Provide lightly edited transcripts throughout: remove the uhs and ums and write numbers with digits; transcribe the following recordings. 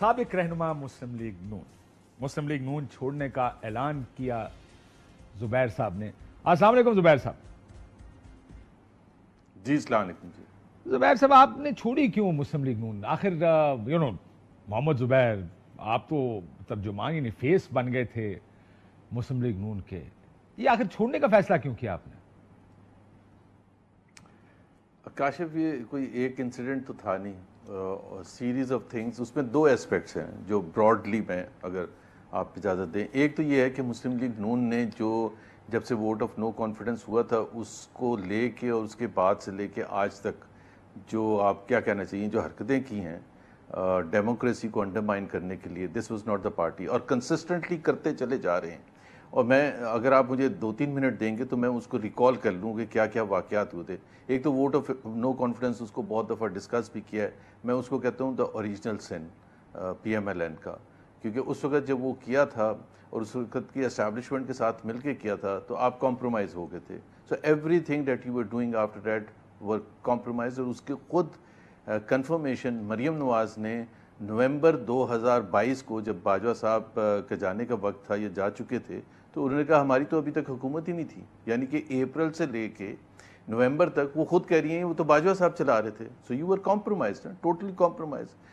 سابق رہنما مسلم لیگ نون چھوڑنے کا اعلان کیا زبیر صاحب نے. السلام علیکم زبیر صاحب. جی السلام علیکم. جی زبیر صاحب, آپ نے چھوڑی کیوں مسلم لیگ نون؟ آخر محمد زبیر آپ تو ترجمان یعنی فیس بن گئے تھے مسلم لیگ نون کے, یہ آخر چھوڑنے کا فیصلہ کیوں کیا آپ نے؟ کاشف, یہ کوئی ایک انسیڈنٹ تو تھا نہیں, سیریز آف تھنگس. اس میں دو ایسپیکٹس ہیں جو براڈلی میں اگر آپ اجازت دیں. ایک تو یہ ہے کہ مسلم لیگ نون نے جو جب سے ووٹ آف نو کانفیڈنس ہوا تھا اس کو لے کے اور اس کے بعد سے لے کے آج تک جو آپ کیا کہنا چاہیے جو حرکتیں کی ہیں ڈیموکریسی کو انڈرمائن کرنے کے لیے, this was not the party, اور کنسسٹنٹلی کرتے چلے جا رہے ہیں. اور میں اگر آپ مجھے 2-3 منٹ دیں گے تو میں اس کو ریکال کر لوں کہ کیا کیا واقعات ہوئے تھے. ایک تو ووٹ آف نو کانفیڈنس, اس کو بہت دفعہ ڈسکس بھی کیا ہے. میں اس کو کہتا ہوں the original son P M L N کا, کیونکہ اس وقت جب وہ کیا تھا اور اس وقت کی اسٹیبلشمنٹ کے ساتھ مل کے کیا تھا تو آپ کمپرومائز ہو گئے تھے. So every thing that you were doing after that were compromise. اور اس کے خود کنفرمیشن مریم نواز نے نومبر 2022 کو جب باجوہ صاحب کے جانے کا وقت تھا, یہ جا چکے تھے, تو انہوں نے کہا ہماری تو ابھی تک حکومت ہی نہیں تھی. یعنی کہ اپریل سے لے کے نومبر تک وہ خود کہہ رہی ہیں وہ تو باجوہ صاحب چلا رہے تھے. So you were compromised, totally compromised.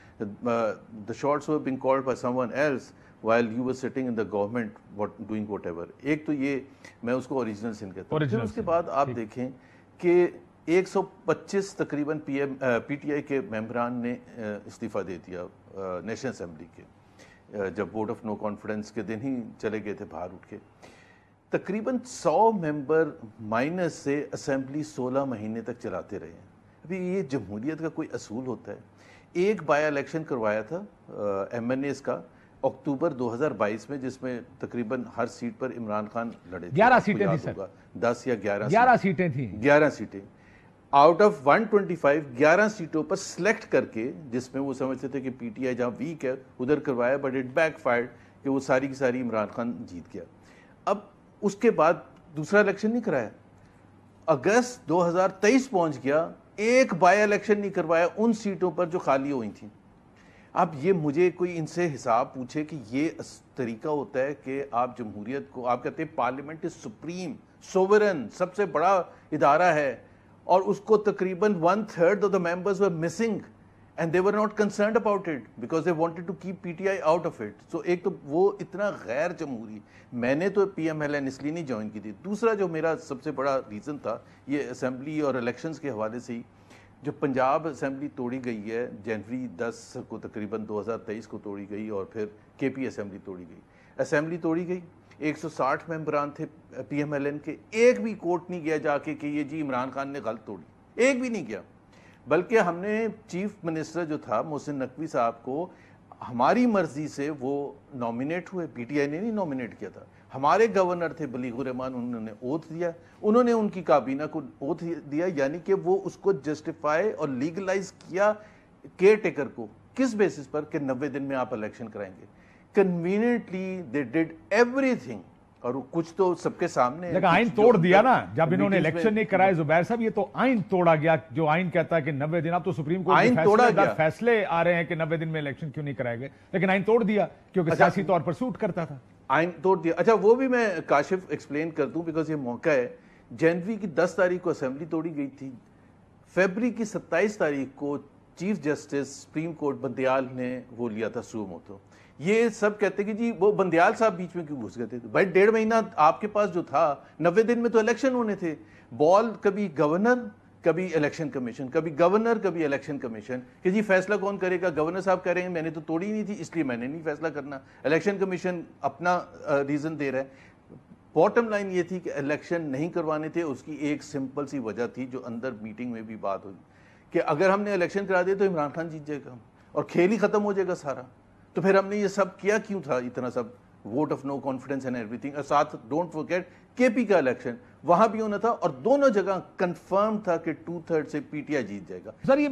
The shots were being called by someone else while you were sitting in the government doing whatever. ایک تو یہ میں اس کو اوریجنل سن کہتا ہوں. پھر اس کے بعد آپ دیکھیں کہ 125 تقریباً پی ٹی آئی کے ممبران نے استعفیٰ دے دیا نیشنل اسمبلی کے, جب ووٹ آف نو کانفیڈنس کے دن ہی چلے گئے تھے باہر اٹھ کے. تقریباً 100 ممبر مائنس سے اسمبلی 16 مہینے تک چلاتے رہے ہیں. ابھی یہ جمہوریت کا کوئی اصول ہوتا ہے؟ ایک بائی الیکشن کروایا تھا ایم این ایز کا اکتوبر 2022 میں, جس میں تقریباً ہر سیٹ پر عمران خان لڑے تھے. 11 سیٹیں تھیں سر, 10 یا 11 سیٹیں تھیں. 11 سیٹیں آؤٹ آف 125 11 سیٹوں پر سلیکٹ کر کے, جس میں وہ سمجھتے تھے کہ پی ٹی آئی جہاں ویک ہے ادھر کروایا, بٹ اٹ بیک فائرڈ کہ وہ ساری کی ساری عمران خان جیت گیا. اب اس کے بعد دوسرا الیکشن نہیں کرایا. اگست 2023 پہنچ گیا, ایک بائی الیکشن نہیں کروایا ان سیٹوں پر جو خالی ہوئی تھیں. اب یہ مجھے کوئی ان سے حساب پوچھے کہ یہ طریقہ ہوتا ہے کہ آپ جمہوریت کو, آپ کہتے ہیں پارلیمنٹ از سپریم سوورن, سب سے بڑا ادارہ ہے, اور اس کو تقریباً 1/3 of the members were missing and they were not concerned about it because they wanted to keep PTI out of it. So ایک تو وہ اتنا غیر جمہوری, میں نے تو پی ایم ایل این اس لیے نہیں جوائن کی تھی. دوسرا جو میرا سب سے بڑا ریزن تھا یہ اسمبلی اور الیکشنز کے حوالے سے ہی, جو پنجاب اسمبلی توڑی گئی ہے جنوری 10 کو تقریباً 2023 کو توڑی گئی, اور پھر کے پی اسمبلی توڑی گئی. اسمبلی توڑی گئی, 160 ممبران تھے پی ایم ایل این کے, ایک بھی کورٹ نہیں گیا جا کے کہ یہ جی عمران خان نے غلط توڑی, ایک بھی نہیں گیا. بلکہ ہم نے چیف منسٹر جو تھا محسن نقوی صاحب کو ہماری مرضی سے وہ نامینیٹ ہوئے, پی ٹی آئی نے نہیں نامینیٹ کیا تھا. ہمارے گورنر تھے بلیغ الرحمان, انہوں نے اوتھ دیا, انہوں نے ان کی کابینہ کو اوتھ دیا, یعنی کہ وہ اس کو جسٹیفائی اور لیگلائز کیا کیئر ٹیکر کو. کس بیسس پر کہ 90 دن میں آپ الیکشن کرائیں گے. کنوینئنٹلی دے ڈیڈ ایوری تھنگ, اور کچھ تو سب کے سامنے. لیکن آئین توڑ دیا نا جب انہوں نے الیکشن نہیں کرائے زبیر صاحب, یہ تو آئین توڑا گیا. جو آئین کہتا ہے کہ 90 دن, اب تو سپریم کورٹ کے فیصلے آ رہے ہیں کہ 90 دن میں الیکشن کیوں نہیں کرائے گئے, لیکن آئین توڑ دیا کیونکہ سیاسی طور پر سوٹ کرتا تھا. آئین توڑ دیا. اچھا وہ بھی میں کاشف ایکسپلین کر دوں بیکاز یہ موقع ہے. جنوری کی 10 تاریخ کو اسمبلی توڑی گئی تھی, فیبری کی 27 تاریخ کو chief justice supreme court Bandial نے وہ لیا تھا سو موتو. یہ سب کہتے کہ جی وہ بندیال صاحب بیچ میں کیوں گھس گئے تھے. بھائی 1.5 مہینہ آپ کے پاس جو تھا, 90 دن میں تو الیکشن ہونے تھے. بال کبھی گورنر کبھی الیکشن کمیشن, کبھی گورنر کبھی الیکشن کمیشن, کہ جی فیصلہ کون کرے گا. گورنر صاحب کہہ رہے ہیں میں نے تو توڑی نہیں تھی اس لیے میں نے نہیں فیصلہ کرنا. الیکشن کمیشن اپنا ریزن دے رہا ہے. باٹم لائن یہ تھی کہ الیکشن نہیں کروانے تھے. اس کی ایک سمپل سی وجہ تھی جو اندر میٹنگ میں بھی بات ہوئی کہ اگر ہم نے الیکشن کرا دیا تو عمران خان جیت جائے گا اور کھیل ہی ختم ہو جائے گا سارا. تو پھر ہم نے یہ سب کیا کیوں تھا, اتنا سب vote of no confidence and ایوری تھنگ. اور ساتھ ڈونٹ فورگیٹ کے پی کا الیکشن وہاں بھی ہونا تھا, اور دونوں جگہ کنفرم تھا کہ 2/3 سے پی ٹی آئی جیت جائے گا. سر یہ